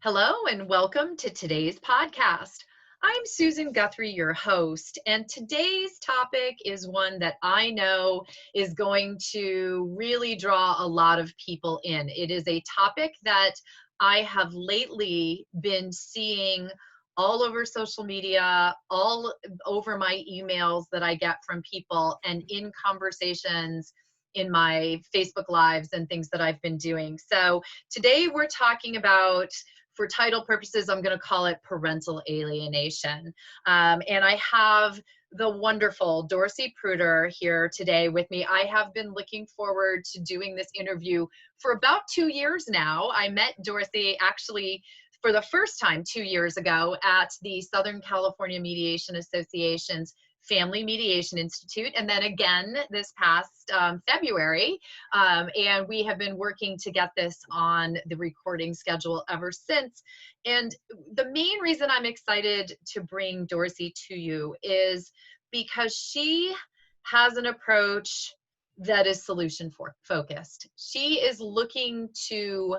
Hello and welcome to today's podcast. I'm Susan Guthrie, your host, and today's topic is one that I know is going to really draw a lot of people in. It is a topic that I have lately been seeing all over social media, all over my emails that I get from people, and in conversations in my Facebook Lives and things that I've been doing. So today we're talking about, for title purposes, I'm going to call it parental alienation. And I have the wonderful Dorcy Pruter here today with me. I have been looking forward to doing this interview for about 2 years now. I met Dorcy actually for the first time 2 years ago at the Southern California Mediation Association's Family Mediation Institute, and then again this past February. And we have been working to get this on the recording schedule ever since. And the main reason I'm excited to bring Dorcy to you is because she has an approach that is solution focused. She is looking to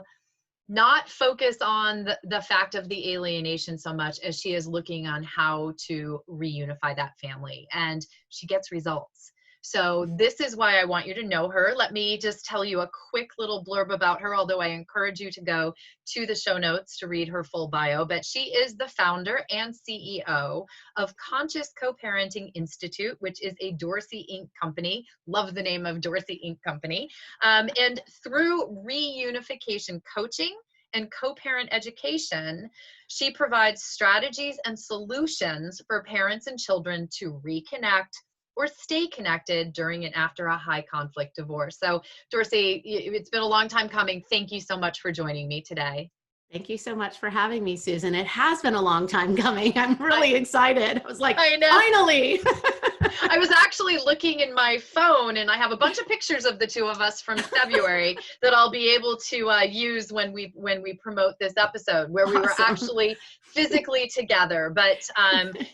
not focus on the fact of the alienation so much as she is looking on how to reunify that family, and she gets results. So this is why I want you to know her. Let me just tell you a quick little blurb about her, although I encourage you to go to the show notes to read her full bio. But she is the founder and CEO of Conscious Co-Parenting Institute, which is a Dorcy Inc. company. Love the name of Dorcy Inc. company. And through reunification coaching and co-parent education, she provides strategies and solutions for parents and children to reconnect or stay connected during and after a high conflict divorce. So Dorcy, it's been a long time coming. Thank you so much for joining me today. Thank you so much for having me, Susan. It has been a long time coming. I'm really excited. I was like, I know. Finally. I was actually looking in my phone, and I have a bunch of pictures of the two of us from February that I'll be able to use when we promote this episode, where we were actually physically together. But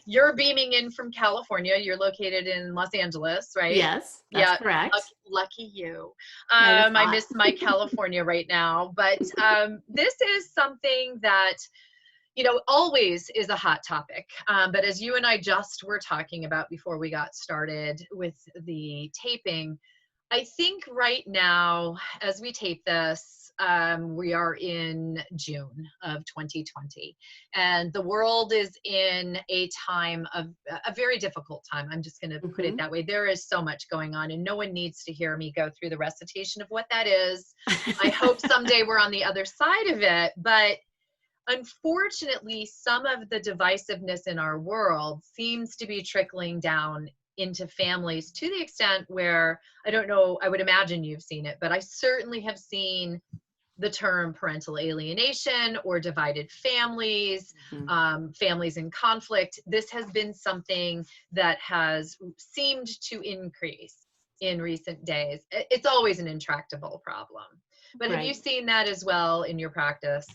you're beaming in from California. You're located in Los Angeles, right? Yes, that's correct. Lucky you. I miss my California right now. But this is something that always is a hot topic. But as you and I just were talking about before we got started with the taping, I think right now, as we tape this, we are in June of 2020, and the world is in a time of a very difficult time. I'm just going to put it that way. There is so much going on, and no one needs to hear me go through the recitation of what that is. I hope someday we're on the other side of it, but unfortunately, some of the divisiveness in our world seems to be trickling down into families to the extent where, I don't know, I would imagine you've seen it, but I certainly have seen the term parental alienation or divided families, families in conflict. This has been something that has seemed to increase in recent days. It's always an intractable problem. But have you seen that as well in your practice?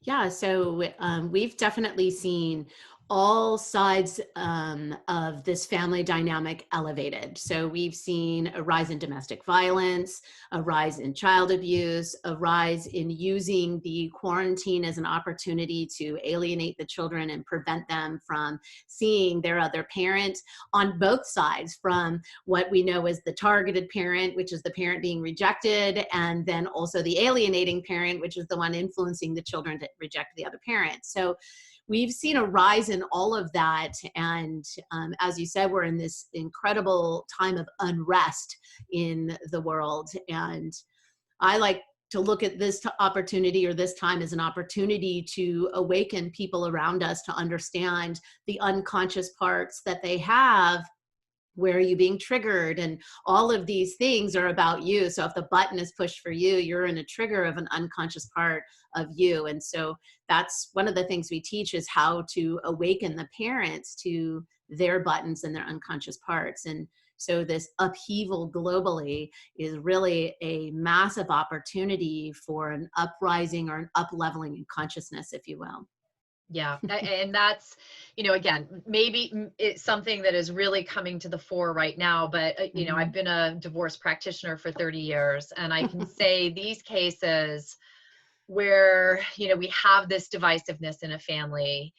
Yeah, so we've definitely seen all sides of this family dynamic elevated. So we've seen a rise in domestic violence, a rise in child abuse, a rise in using the quarantine as an opportunity to alienate the children and prevent them from seeing their other parent on both sides, from what we know as the targeted parent, which is the parent being rejected, and then also the alienating parent, which is the one influencing the children to reject the other parent. So we've seen a rise in all of that. And as you said, we're in this incredible time of unrest in the world. And I like to look at this opportunity, or this time, as an opportunity to awaken people around us to understand the unconscious parts that they have. Where are you being triggered? And all of these things are about you. So if the button is pushed for you, you're in a trigger of an unconscious part of you. And so that's one of the things we teach, is how to awaken the parents to their buttons and their unconscious parts. And so this upheaval globally is really a massive opportunity for an uprising or an up-leveling in consciousness, if you will. Yeah. And that's, again, maybe it's something that is really coming to the fore right now, but, I've been a divorce practitioner for 30 years, and I can say these cases, where, you know, we have this divisiveness in a family.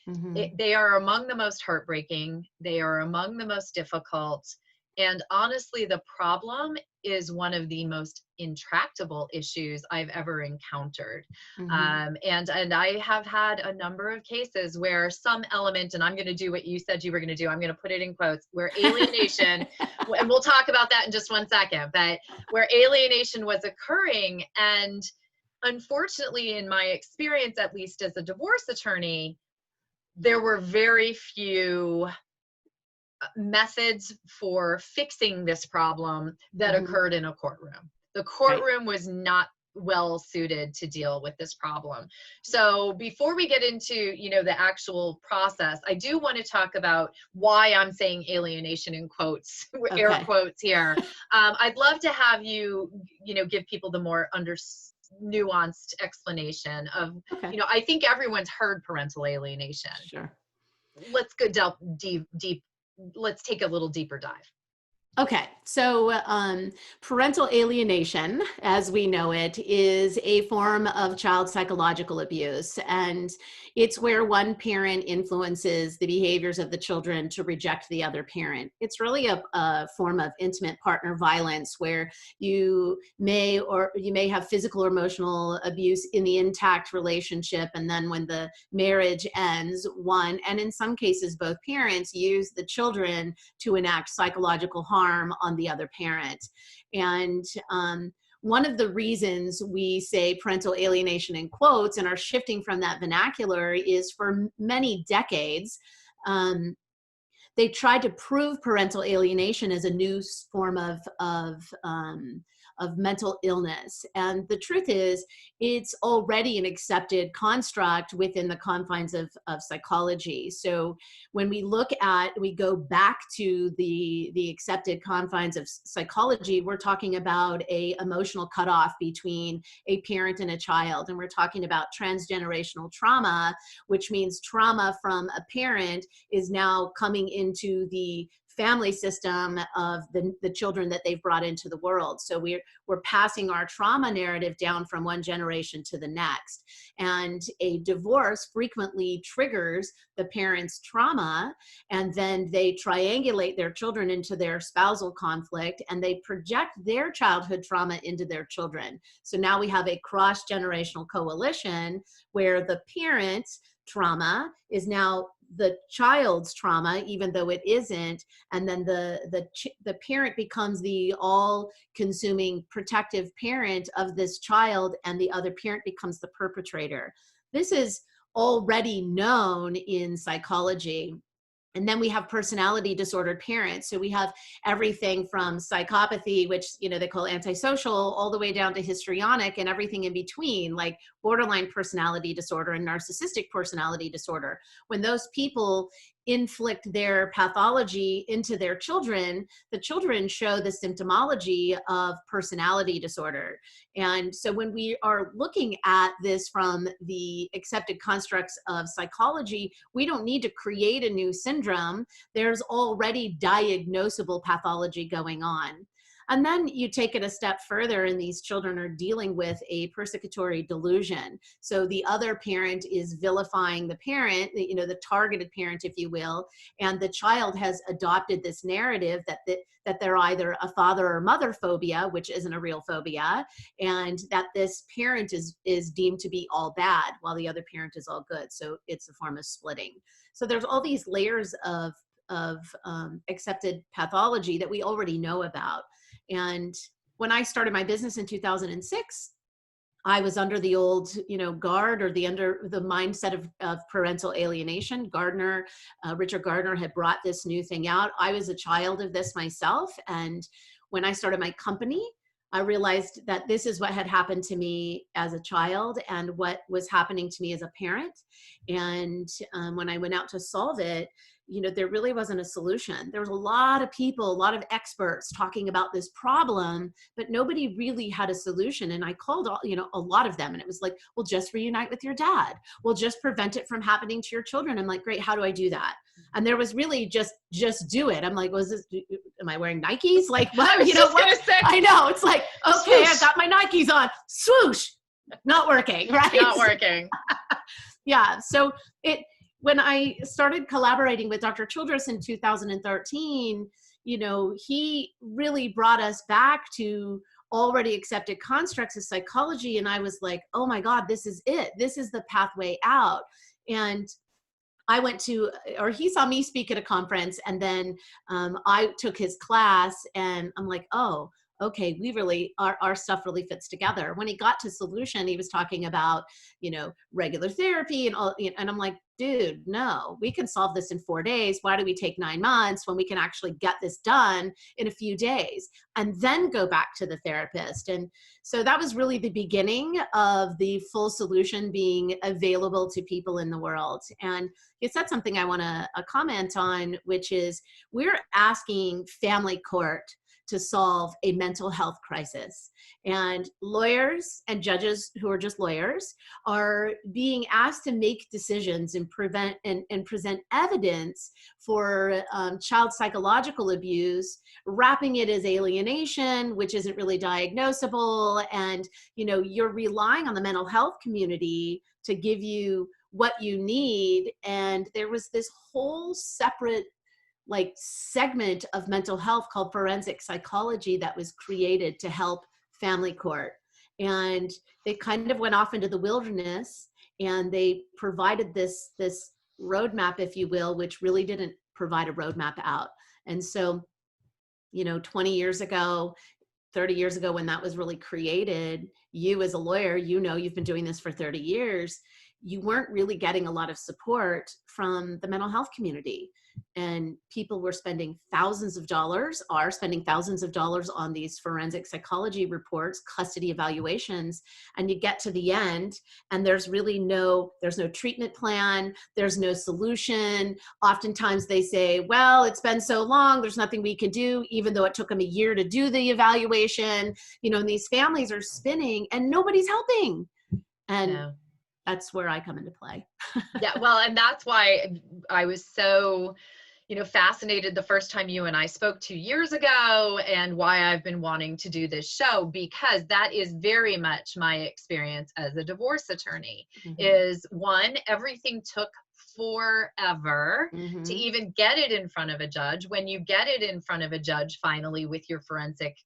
They are among the most heartbreaking. They are among the most difficult. And honestly, the problem is one of the most intractable issues I've ever encountered. And I have had a number of cases where some element, and I'm going to do what you said you were going to do, I'm going to put it in quotes, where alienation, and we'll talk about that in just one second, but where alienation was occurring. And unfortunately, in my experience, at least as a divorce attorney, there were very few methods for fixing this problem that occurred in a courtroom. The courtroom was not well suited to deal with this problem. So before we get into, you know, the actual process, I do want to talk about why I'm saying alienation in quotes, air quotes here. I'd love to have you, you know, give people the more nuanced explanation of, you know, I think everyone's heard parental alienation. Sure. Let's go deep. Let's take a little deeper dive. Okay, so parental alienation, as we know it, is a form of child psychological abuse, and it's where one parent influences the behaviors of the children to reject the other parent. It's really a form of intimate partner violence where you may have physical or emotional abuse in the intact relationship, and then when the marriage ends, one, and in some cases both parents, use the children to enact psychological harm on the other parent. And one of the reasons we say parental alienation in quotes and are shifting from that vernacular is for many decades, they tried to prove parental alienation as a new form of mental illness. And the truth is, it's already an accepted construct within the confines of psychology. So when we go back to the accepted confines of psychology, we're talking about a emotional cutoff between a parent and a child. And we're talking about transgenerational trauma, which means trauma from a parent is now coming into the family system of the children that they've brought into the world. So we're passing our trauma narrative down from one generation to the next. And a divorce frequently triggers the parents' trauma, and then they triangulate their children into their spousal conflict, and they project their childhood trauma into their children. So now we have a cross-generational coalition where the parents' trauma is now the child's trauma, even though it isn't, and then the parent becomes the all-consuming protective parent of this child, and the other parent becomes the perpetrator. This is already known in psychology. And then we have personality disordered parents. So we have everything from psychopathy, which, you know, they call antisocial, all the way down to histrionic and everything in between, like borderline personality disorder and narcissistic personality disorder. When those people inflict their pathology into their children, the children show the symptomology of personality disorder. And so when we are looking at this from the accepted constructs of psychology, we don't need to create a new syndrome. There's already diagnosable pathology going on. And then you take it a step further, and these children are dealing with a persecutory delusion. So the other parent is vilifying the parent, you know, the targeted parent, if you will, and the child has adopted this narrative that they're either a father or mother phobia, which isn't a real phobia, and that this parent is deemed to be all bad while the other parent is all good. So it's a form of splitting. So there's all these layers of accepted pathology that we already know about. And when I started my business in 2006, I was under the old, you know, guard, or under the mindset of parental alienation. Richard Gardner had brought this new thing out. I was a child of this myself. And when I started my company, I realized that this is what had happened to me as a child and what was happening to me as a parent. And when I went out to solve it, you know, there really wasn't a solution. There was a lot of people, a lot of experts talking about this problem, but nobody really had a solution. And I called a lot of them, and it was like, well, just reunite with your dad. Well, just prevent it from happening to your children. I'm like, great, how do I do that? And there was really just do it. I'm like, am I wearing Nikes? Like, what? I was just gonna say. I know. It's like, okay, I've got my Nikes on. Swoosh. Not working, right? Not working. Yeah. So when I started collaborating with Dr. Childress in 2013, he really brought us back to already accepted constructs of psychology. And I was like, oh my God, this is it. This is the pathway out. And I went to, or he saw me speak at a conference, and then I took his class, and I'm like, oh, okay, our stuff really fits together. When he got to solution, he was talking about, regular therapy and all, and I'm like, dude, no, we can solve this in 4 days. Why do we take 9 months when we can actually get this done in a few days and then go back to the therapist? And so that was really the beginning of the full solution being available to people in the world. And you said something I want to comment on, which is we're asking family court to solve a mental health crisis. And lawyers and judges who are just lawyers are being asked to make decisions and present evidence for child psychological abuse, wrapping it as alienation, which isn't really diagnosable. And, you're relying on the mental health community to give you what you need. And there was this whole separate segment of mental health called forensic psychology that was created to help family court. And they kind of went off into the wilderness, and they provided this roadmap, if you will, which really didn't provide a roadmap out. And so, 20 years ago, 30 years ago, when that was really created, you as a lawyer, you've been doing this for 30 years, you weren't really getting a lot of support from the mental health community. And people were spending thousands of dollars on these forensic psychology reports, custody evaluations, and you get to the end and there's no treatment plan, there's no solution. Oftentimes they say, well, it's been so long, there's nothing we can do, even though it took them a year to do the evaluation, and these families are spinning and nobody's helping. And No. That's where I come into play. Yeah, well, and that's why I was so, fascinated the first time you and I spoke 2 years ago, and why I've been wanting to do this show, because that is very much my experience as a divorce attorney. Mm-hmm. Is one, everything took forever Mm-hmm. to even get it in front of a judge. When you get it in front of a judge finally with your forensic,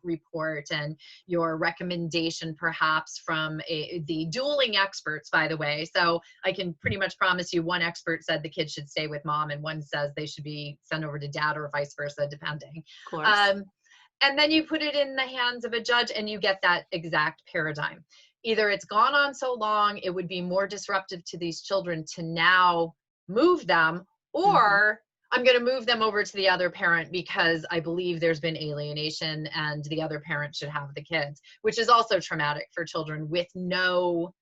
report and your recommendation perhaps from the dueling experts, by the way. So I can pretty much promise you one expert said the kids should stay with mom and one says they should be sent over to dad, or vice versa, depending. Of course. And then you put it in the hands of a judge and you get that exact paradigm. Either it's gone on so long, it would be more disruptive to these children to now move them, or I'm going to move them over to the other parent because I believe there's been alienation and the other parent should have the kids, which is also traumatic for children with no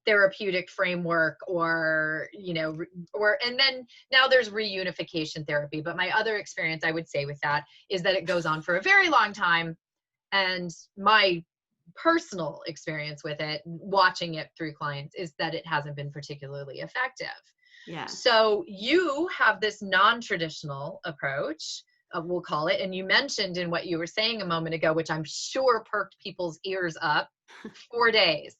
therapeutic framework and then now there's reunification therapy. But my other experience, I would say, with that is that it goes on for a very long time. And my personal experience with it, watching it through clients, is that it hasn't been particularly effective. Yeah. So you have this non-traditional approach, we'll call it, and you mentioned in what you were saying a moment ago, which I'm sure perked people's ears up, 4 days.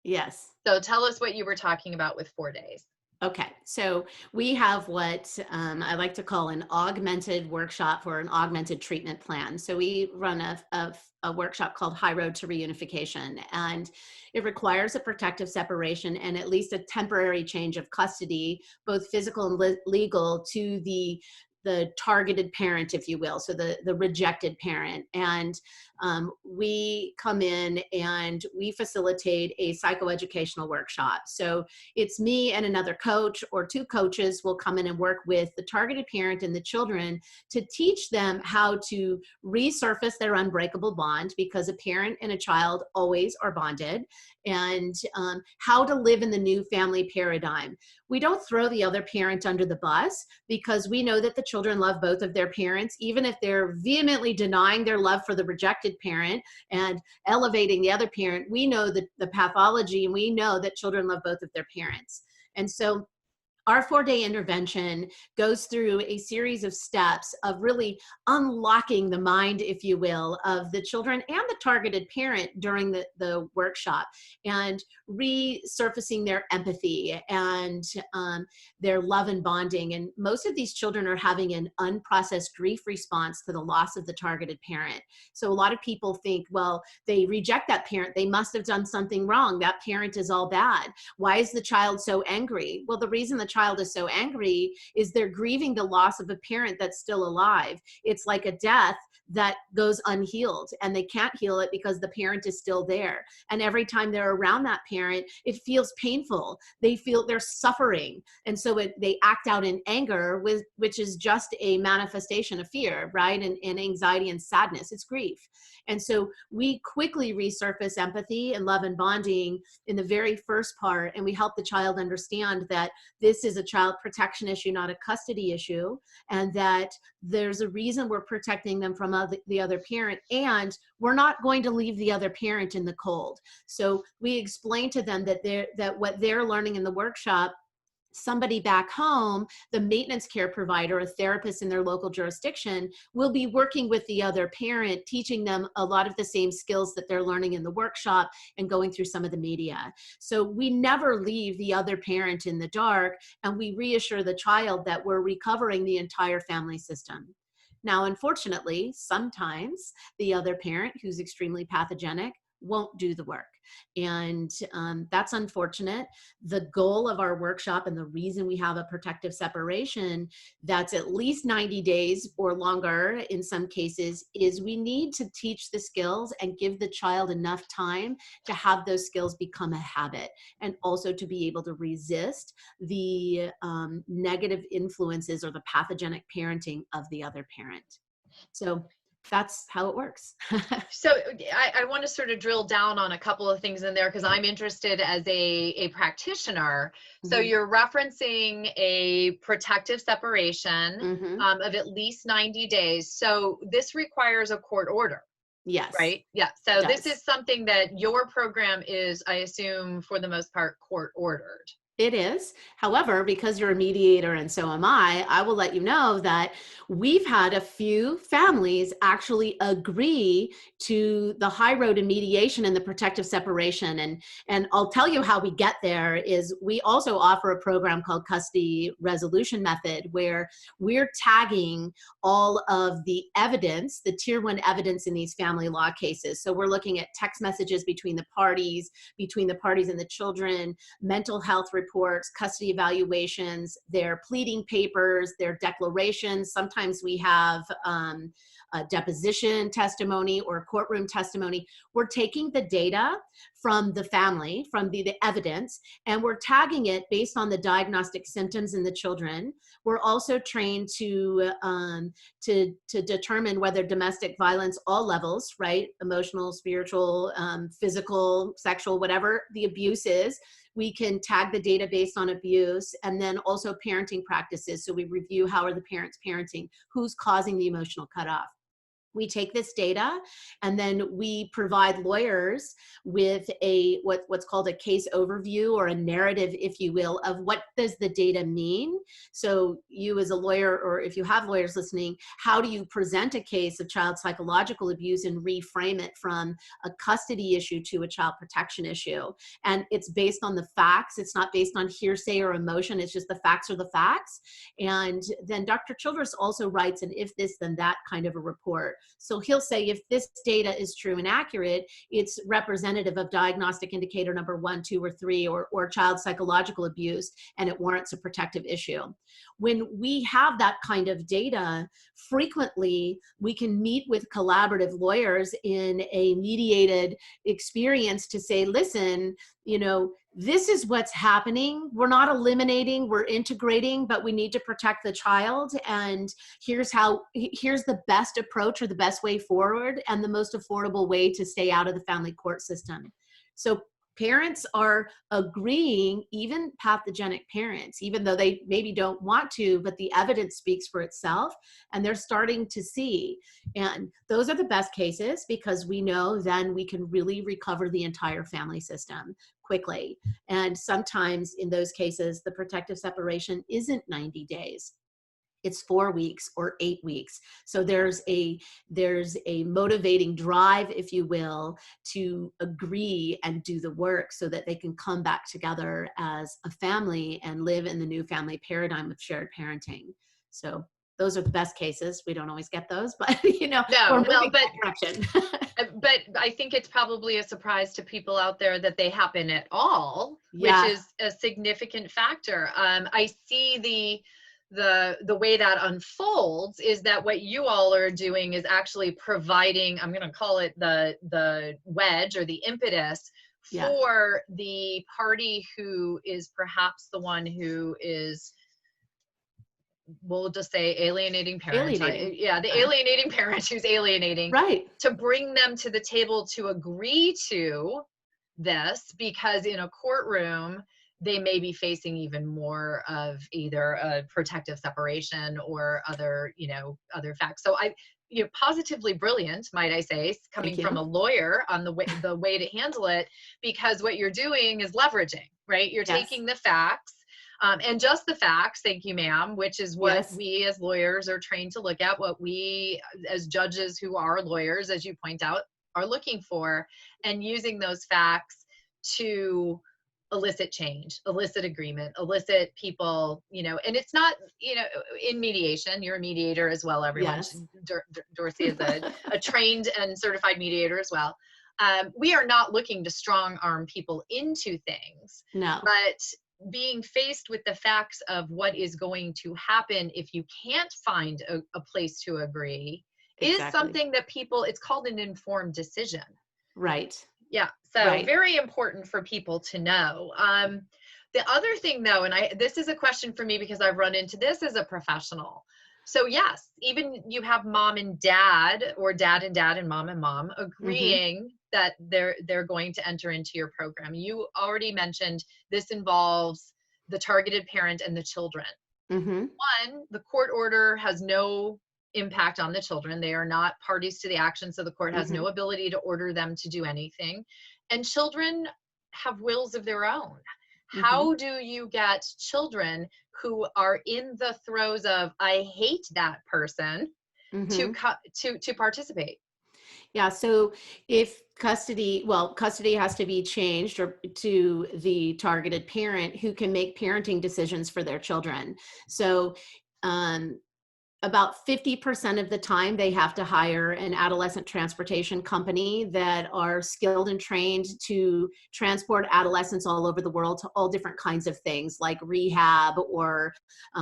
Yes. So tell us what you were talking about with 4 days. Okay, so we have what I like to call an augmented workshop or an augmented treatment plan. So we run a workshop called High Road to Reunification, and it requires a protective separation and at least a temporary change of custody, both physical and legal, to the targeted parent, if you will, so the rejected parent. And we come in and we facilitate a psychoeducational workshop. So it's me and another coach, or 2 coaches will come in and work with the targeted parent and the children to teach them how to resurface their unbreakable bond, because a parent and a child always are bonded, and how to live in the new family paradigm. We don't throw the other parent under the bus, because we know that the children love both of their parents, even if they're vehemently denying their love for the rejected parent and elevating the other parent. We know that the pathology, and we know that children love both of their parents. And so Our 4-day intervention goes through a series of steps of really unlocking the mind, if you will, of the children and the targeted parent during the workshop, and resurfacing their empathy and their love and bonding. And most of these children are having an unprocessed grief response to the loss of the targeted parent. So a lot of people think, well, they reject that parent. They must have done something wrong. That parent is all bad. Why is the child so angry? Well, the reason the child is so angry is they're grieving the loss of a parent that's still alive. It's like a death that goes unhealed, and they can't heal it because the parent is still there. And every time they're around that parent, it feels painful. They feel they're suffering. And so they act out in anger, which is just a manifestation of fear, right? And anxiety and sadness. It's grief. And so we quickly resurface empathy and love and bonding in the very first part, and we help the child understand that this is a child protection issue, not a custody issue, and that there's a reason we're protecting them from the other parent, and we're not going to leave the other parent in the cold. So we explain to them that what they're learning in the workshop, somebody back home, the maintenance care provider, a therapist in their local jurisdiction, will be working with the other parent, teaching them a lot of the same skills that they're learning in the workshop and going through some of the media. So we never leave the other parent in the dark, and we reassure the child that we're recovering the entire family system. Now, unfortunately, sometimes the other parent, who's extremely pathogenic, won't do the work. And that's unfortunate. The goal of our workshop, and the reason we have a protective separation that's at least 90 days or longer in some cases, is we need to teach the skills and give the child enough time to have those skills become a habit, and also to be able to resist the negative influences or the pathogenic parenting of the other parent. So that's how it works. So I want to sort of drill down on a couple of things in there, because I'm interested as a practitioner. So Mm-hmm. you're referencing a protective separation Mm-hmm. of at least 90 days. So this requires a court order, Yes, right? Yeah. So it this does. is something that your program is, I assume, for the most part, court ordered. It is. However, because you're a mediator and so am I will let you know that we've had a few families actually agree to the high road in mediation and the protective separation. And I'll tell you how we get there is we also offer a program called Custody Resolution Method, where we're tagging all of the evidence, the tier 1 evidence in these family law cases. So we're looking at text messages between the parties and the children, mental health reports, custody evaluations, their pleading papers, their declarations. Sometimes we have a deposition testimony or courtroom testimony. We're taking the data from the family, from the evidence, and we're tagging it based on the diagnostic symptoms in the children. We're also trained to determine whether domestic violence, all levels, right? Emotional, spiritual, physical, sexual, whatever the abuse is, we can tag the data based on abuse, and then also parenting practices. So we review, how are the parents parenting? Who's causing the emotional cutoff? We take this data, and then we provide lawyers with what's called a case overview, or a narrative, if you will, of what does the data mean. So you as a lawyer, or if you have lawyers listening, how do you present a case of child psychological abuse and reframe it from a custody issue to a child protection issue? And it's based on the facts. It's not based on hearsay or emotion. It's just the facts are the facts. And then Dr. Childress also writes an if this then that kind of a report. So he'll say, if this data is true and accurate, it's representative of diagnostic indicator number 1, 2, or 3, or child psychological abuse, and it warrants a protective issue. When we have that kind of data, frequently we can meet with collaborative lawyers in a mediated experience to say, listen, this is what's happening. We're not eliminating, we're integrating, but we need to protect the child. And here's the best approach, or the best way forward, and the most affordable way to stay out of the family court system. So parents are agreeing, even pathogenic parents, even though they maybe don't want to, but the evidence speaks for itself, and they're starting to see. And those are the best cases, because we know then we can really recover the entire family system quickly. And sometimes in those cases, the protective separation isn't 90 days. It's 4 weeks or 8 weeks. So there's a motivating drive, if you will, to agree and do the work so that they can come back together as a family and live in the new family paradigm of shared parenting. So those are the best cases. We don't always get those, but No, we're well, moving that direction. but I think it's probably a surprise to people out there that they happen at all, Yeah. which is a significant factor. I see the way that unfolds is that what you all are doing is actually providing, I'm going to call it the wedge or the impetus Yeah. for the party who is perhaps the one who is, we'll just say alienating parent. Alienating. The alienating parent who's alienating. Right. To bring them to the table to agree to this, because in a courtroom, they may be facing even more of either a protective separation or other facts. So positively brilliant, might I say, coming from a lawyer on the way to handle it, because what you're doing is leveraging, right? You're taking the facts. And just the facts, thank you, ma'am, which is what we as lawyers are trained to look at, what we as judges who are lawyers, as you point out, are looking for, and using those facts to elicit change, elicit agreement, elicit people, and it's not, in mediation, you're a mediator as well, everyone. Yes. Dorcy is a trained and certified mediator as well. We are not looking to strong arm people into things. No. But being faced with the facts of what is going to happen if you can't find a place to agree is something that it's called an informed decision. Right. Yeah. So very important for people to know. The other thing though, and this is a question for me because I've run into this as a professional. So yes, even you have mom and dad, or dad and mom agreeing that they're going to enter into your program. You already mentioned this involves the targeted parent and the children. One, the court order has no impact on the children. They are not parties to the action, so the court has no ability to order them to do anything. And children have wills of their own. How do you get children who are in the throes of I hate that person to participate? Yeah, so if custody has to be changed or to the targeted parent who can make parenting decisions for their children. So about 50% of the time they have to hire an adolescent transportation company that are skilled and trained to transport adolescents all over the world to all different kinds of things like rehab or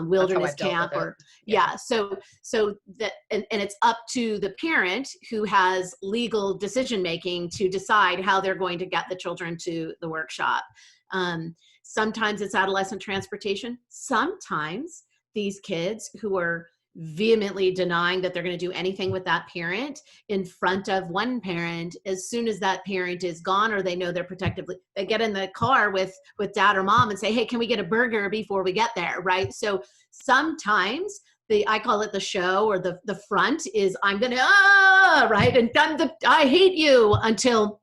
wilderness camp or so that and it's up to the parent who has legal decision making to decide how they're going to get the children to the workshop. Sometimes it's adolescent transportation. Sometimes these kids who are vehemently denying that they're going to do anything with that parent in front of one parent, as soon as that parent is gone or they know they're protectively, they get in the car with dad or mom and say, hey, can we get a burger before we get there, right? So sometimes I call it the show, or the front is I'm going to, right? And done I hate you until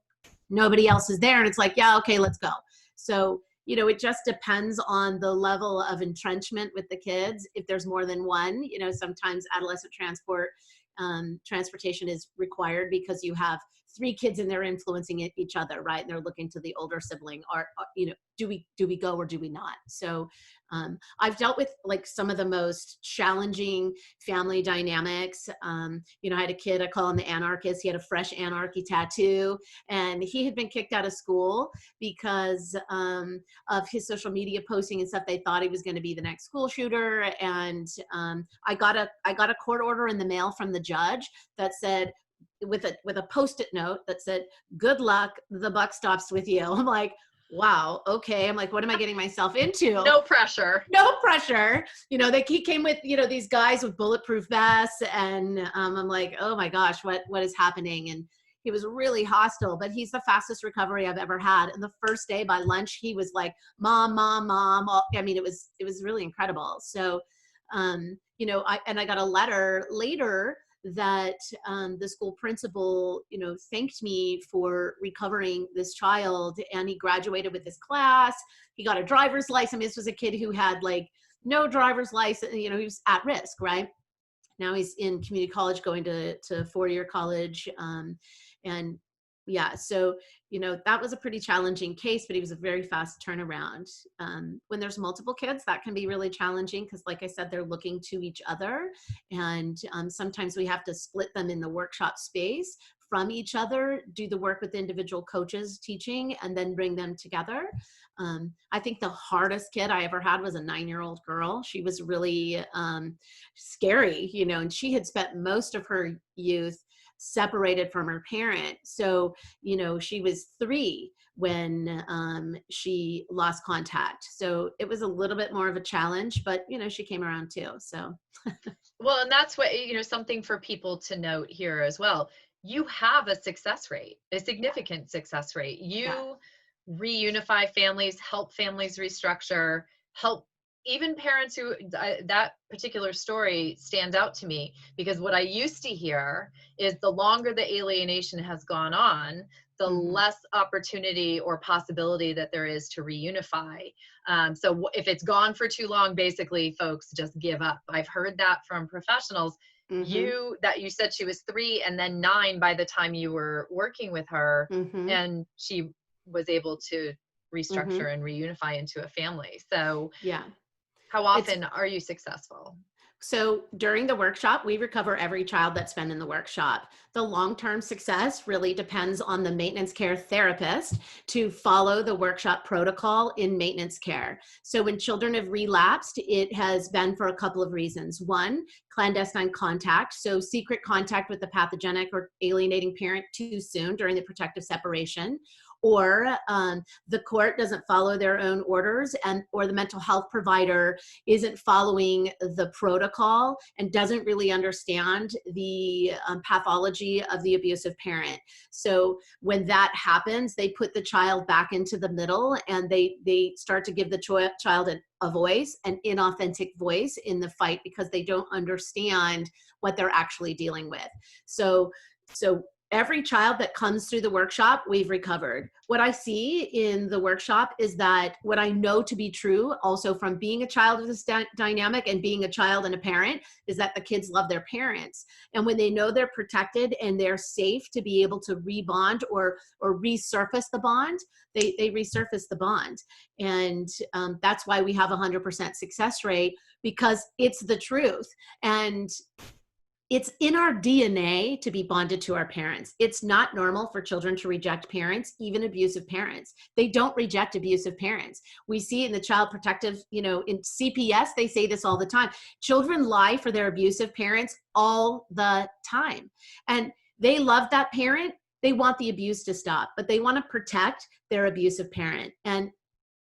nobody else is there. And it's like, yeah, okay, let's go. So it just depends on the level of entrenchment with the kids. If there's more than one, sometimes adolescent transportation is required because you have 3 kids and they're influencing each other, right? And they're looking to the older sibling, or do we go or do we not? So I've dealt with like some of the most challenging family dynamics. I had a kid, I call him the anarchist. He had a fresh anarchy tattoo, and he had been kicked out of school because of his social media posting and stuff. They thought he was going to be the next school shooter. And I got a court order in the mail from the judge that said, with a Post-it note that said, good luck, the buck stops with you. I'm like, wow, okay. I'm like, what am I getting myself into? No pressure. He came with, these guys with bulletproof vests, and I'm like, oh my gosh, what is happening? And he was really hostile, but he's the fastest recovery I've ever had. And the first day by lunch, he was like, mom, mom, mom. I mean, it was really incredible. So, you know, I got a letter later that the school principal, you know, thanked me for recovering this child, and he graduated with his class. He got a driver's license. I mean, this was a kid who had like no driver's license, you know, he was at risk, right? Now he's in community college, going to 4-year college. And yeah, so, you know, that was a pretty challenging case, but he was a very fast turnaround. When there's multiple kids, that can be really challenging because, like I said, they're looking to each other. And sometimes we have to split them in the workshop space from each other, do the work with individual coaches teaching, and then bring them together. I think the hardest kid I ever had was a 9-year-old girl. She was really scary, you know, and she had spent most of her youth separated from her parent. So, you know, she was 3 when she lost contact. So it was a little bit more of a challenge, but, you know, she came around too. So. Well, and that's what, you know, something for people to note here as well. You have a success rate, a significant success rate. You reunify families, help families restructure, help even parents who, that particular story stands out to me because what I used to hear is the longer the alienation has gone on, the less opportunity or possibility that there is to reunify. So if it's gone for too long, basically folks just give up. I've heard that from professionals. You said she was 3 and then 9 by the time you were working with her, and she was able to restructure and reunify into a family. So yeah, how often are you successful? So during the workshop, we recover every child that's been in the workshop. The long-term success really depends on the maintenance care therapist to follow the workshop protocol in maintenance care. So when children have relapsed, it has been for a couple of reasons. One, clandestine contact, so secret contact with the pathogenic or alienating parent too soon during the protective separation. Or the court doesn't follow their own orders, or the mental health provider isn't following the protocol and doesn't really understand the pathology of the abusive parent. So when that happens, they put the child back into the middle, and they start to give the child a voice, an inauthentic voice in the fight, because they don't understand what they're actually dealing with. So every child that comes through the workshop, we've recovered. What I see in the workshop is that what I know to be true also from being a child of this dynamic and being a child and a parent is that the kids love their parents. And when they know they're protected and they're safe to be able to rebond or resurface the bond, they resurface the bond. And that's why we have 100% success rate, because it's the truth. And it's in our DNA to be bonded to our parents. It's not normal for children to reject parents, even abusive parents. They don't reject abusive parents. We see in the child protective, you know, in CPS, they say this all the time. Children lie for their abusive parents all the time. And they love that parent. They want the abuse to stop, but they want to protect their abusive parent. And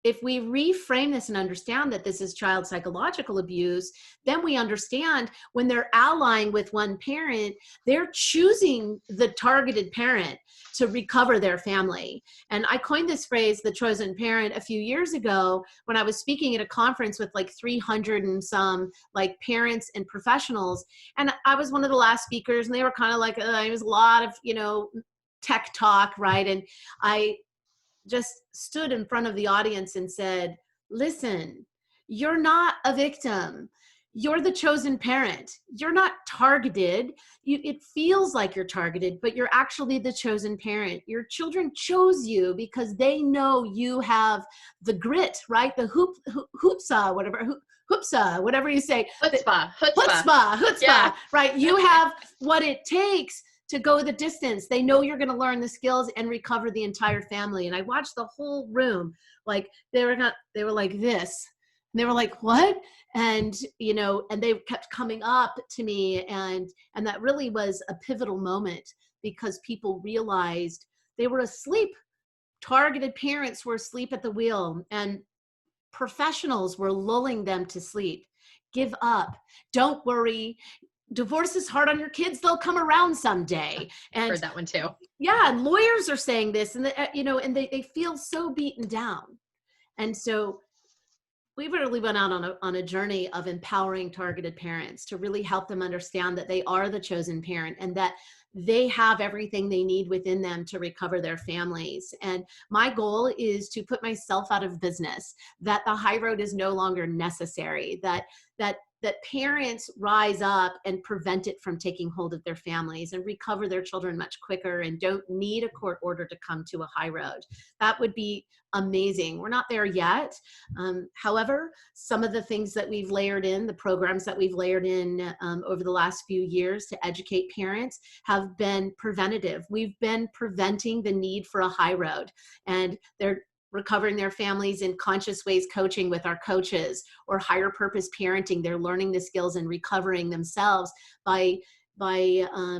if we reframe this and understand that this is child psychological abuse, then we understand when they're allying with one parent, they're choosing the targeted parent to recover their family. And I coined this phrase, the chosen parent, a few years ago when I was speaking at a conference with like 300 and some like parents and professionals. And I was one of the last speakers, and they were kind of like, it was a lot of, you know, tech talk, right? And I just stood in front of the audience and said, listen, you're not a victim. You're the chosen parent. You're not targeted. It feels like you're targeted, but you're actually the chosen parent. Your children chose you because they know you have the grit, right? The hoopsa, whatever you say. Chutzpah, Yeah. right? You have what it takes to go the distance. They know you're going to learn the skills and recover the entire family. And I watched the whole room, like they were like this, and they were like, what? And, you know, and they kept coming up to me. And that really was a pivotal moment, because people realized they were asleep. Targeted parents were asleep at the wheel, and professionals were lulling them to sleep. Give up. Don't worry. divorce is hard on your kids, they'll come around someday. And Heard that one too. yeah, and lawyers are saying this, and and they feel so beaten down. And so we really went out on a journey of empowering targeted parents to really help them understand that they are the chosen parent and that they have everything they need within them to recover their families. And my goal is to put myself out of business, that the high road is no longer necessary, that parents rise up and prevent it from taking hold of their families and recover their children much quicker and don't need a court order to come to a high road. That would be amazing. We're not there yet. However, some of the things that we've layered in, the programs that we've layered in over the last few years to educate parents have been preventative. We've been preventing the need for a high road, and they're recovering their families in conscious ways, coaching with our coaches, or higher purpose parenting. They're learning the skills and recovering themselves by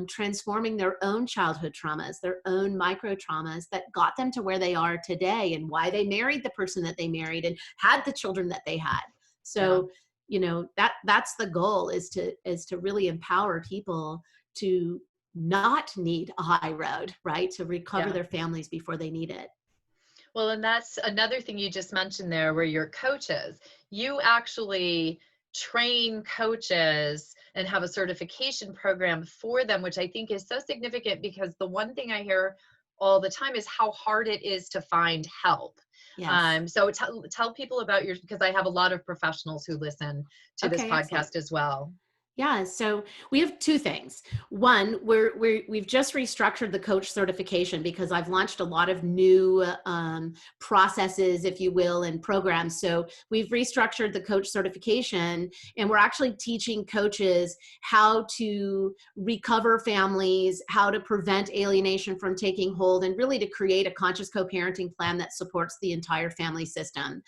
transforming their own childhood traumas, their own micro traumas that got them to where they are today, and why they married the person that they married and had the children that they had. So, that's the goal, is to really empower people to not need a high road, right? To recover their families before they need it. Well, and that's another thing you just mentioned there, where you're coaches. You actually train coaches and have a certification program for them, which I think is so significant, because the one thing I hear all the time is how hard it is to find help. Yes. So tell people about yours, because I have a lot of professionals who listen to this Okay, podcast excellent. as well. Yeah, so we have two things. One, we've just restructured the coach certification because I've launched a lot of new processes, if you will, and programs. So we've restructured the coach certification, and we're actually teaching coaches how to recover families, how to prevent alienation from taking hold, and really to create a conscious co-parenting plan that supports the entire family system.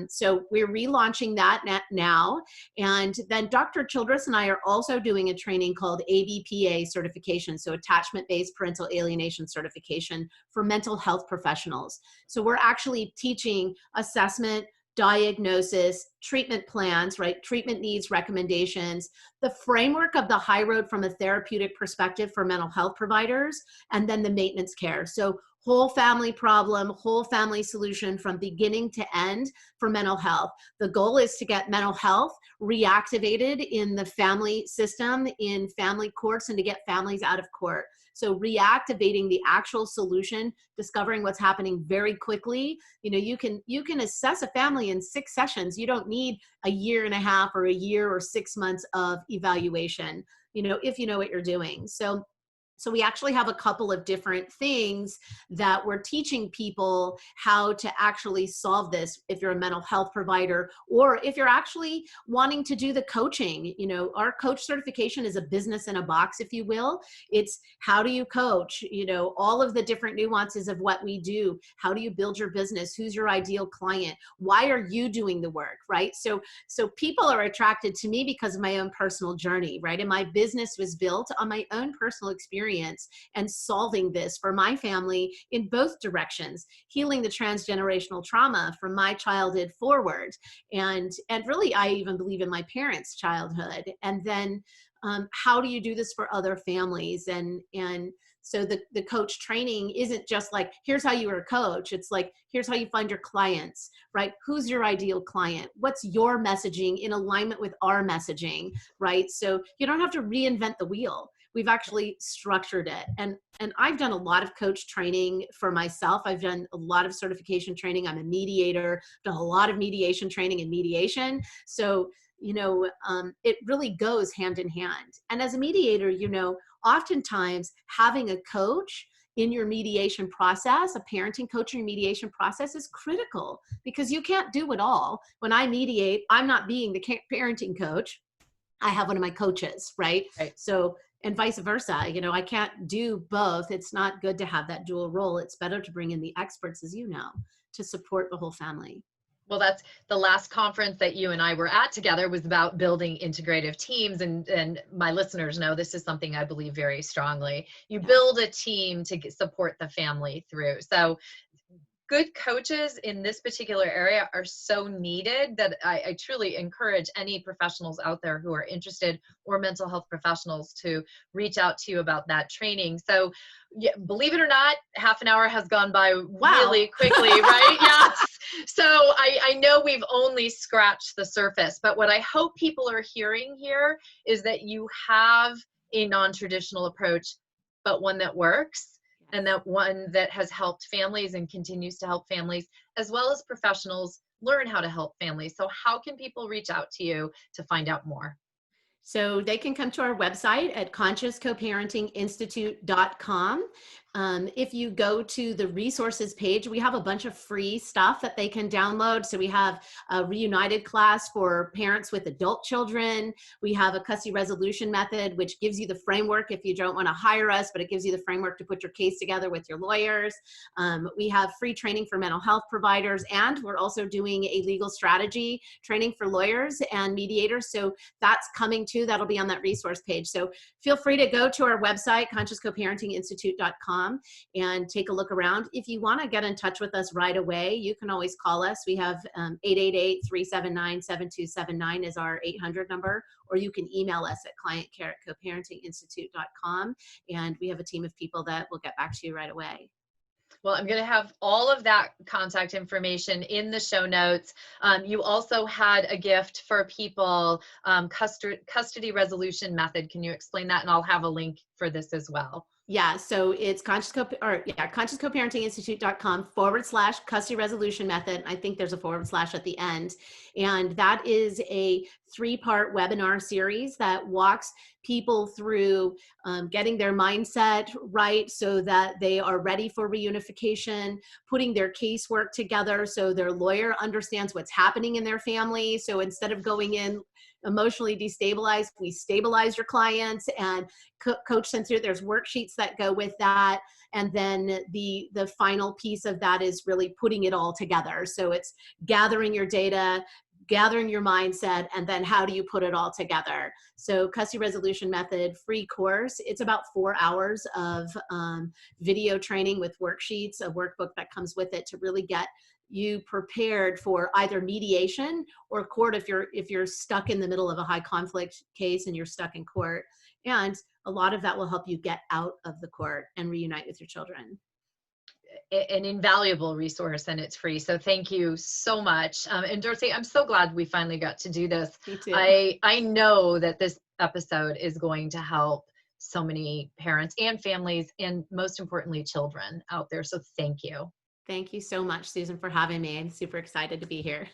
So we're relaunching that now. And then Dr. Childress and I are also doing a training called ABPA certification, so attachment-based parental alienation certification for mental health professionals. So we're actually teaching assessment, diagnosis, treatment plans, right? Treatment needs recommendations, the framework of the high road from a therapeutic perspective for mental health providers, and then the maintenance care. So whole family problem, whole family solution from beginning to end for mental health. The goal is to get mental health reactivated in the family system, in family courts, and to get families out of court. So reactivating the actual solution, discovering what's happening very quickly. You can assess a family in 6 sessions. You don't need a year and a half or a year or 6 months of evaluation, if you know what you're doing. So we actually have a couple of different things that we're teaching people how to actually solve this if you're a mental health provider, or if you're actually wanting to do the coaching. Our coach certification is a business in a box, if you will. It's how do you coach, all of the different nuances of what we do. How do you build your business? Who's your ideal client? Why are you doing the work, right? So people are attracted to me because of my own personal journey, right? And my business was built on my own personal experience and solving this for my family in both directions, healing the transgenerational trauma from my childhood forward. And really, I even believe in my parents' childhood. And then how do you do this for other families? And so the coach training isn't just like, here's how you are a coach. It's like, here's how you find your clients, right? Who's your ideal client? What's your messaging in alignment with our messaging, right? So you don't have to reinvent the wheel. We've actually structured it. And I've done a lot of coach training for myself. I've done a lot of certification training. I'm a mediator, done a lot of mediation training and mediation. So, it really goes hand in hand. And as a mediator, oftentimes having a coach in your mediation process, a parenting coach in your mediation process, is critical, because you can't do it all. When I mediate, I'm not being the parenting coach. I have one of my coaches, right? So, and vice versa. I can't do both. It's not good to have that dual role. It's better to bring in the experts, as you know, to support the whole family. Well, that's the last conference that you and I were at together was about building integrative teams. And my listeners know this is something I believe very strongly. You build a team to support the family through. So good coaches in this particular area are so needed that I truly encourage any professionals out there who are interested, or mental health professionals, to reach out to you about that training. So yeah, believe it or not, half an hour has gone by Wow. really quickly, right? Yes. So I know we've only scratched the surface, but what I hope people are hearing here is that you have a non-traditional approach, but one that works, and that one that has helped families and continues to help families, as well as professionals, learn how to help families. So how can people reach out to you to find out more? So they can come to our website at consciouscoparentinginstitute.com. If you go to the resources page, we have a bunch of free stuff that they can download. So we have a Reunited class for parents with adult children. We have a custody resolution method, which gives you the framework if you don't want to hire us, but it gives you the framework to put your case together with your lawyers. We have free training for mental health providers, and we're also doing a legal strategy training for lawyers and mediators. So that's coming too. That'll be on that resource page. So feel free to go to our website, consciouscoparentinginstitute.com, and take a look around. If you want to get in touch with us right away, you can always call us. We have 888-379-7279 is our 800 number, or you can email us at client@coparentinginstitute.com, and we have a team of people that will get back to you right away. Well, I'm going to have all of that contact information in the show notes. You also had a gift for people, custody resolution method. Can you explain that? And I'll have a link for this as well. Yeah, so it's consciouscoparentinginstitute.com/custody resolution method. I think there's a / at the end. And that is a 3-part webinar series that walks people through getting their mindset right so that they are ready for reunification, putting their casework together so their lawyer understands what's happening in their family. So instead of going in emotionally destabilized, we stabilize your clients and coach them through. There's worksheets that go with that, and then the final piece of that is really putting it all together. So it's gathering your data, gathering your mindset, and then how do you put it all together. So custody resolution method, free course. It's about 4 hours of video training with worksheets, a workbook that comes with it to really get you prepared for either mediation or court if you're stuck in the middle of a high conflict case and you're stuck in court. And a lot of that will help you get out of the court and reunite with your children. An invaluable resource, and it's free. So thank you so much. And Dorcy, I'm so glad we finally got to do this. Me too. I know that this episode is going to help so many parents and families, and most importantly, children out there. So thank you. Thank you so much, Susan, for having me. I'm super excited to be here.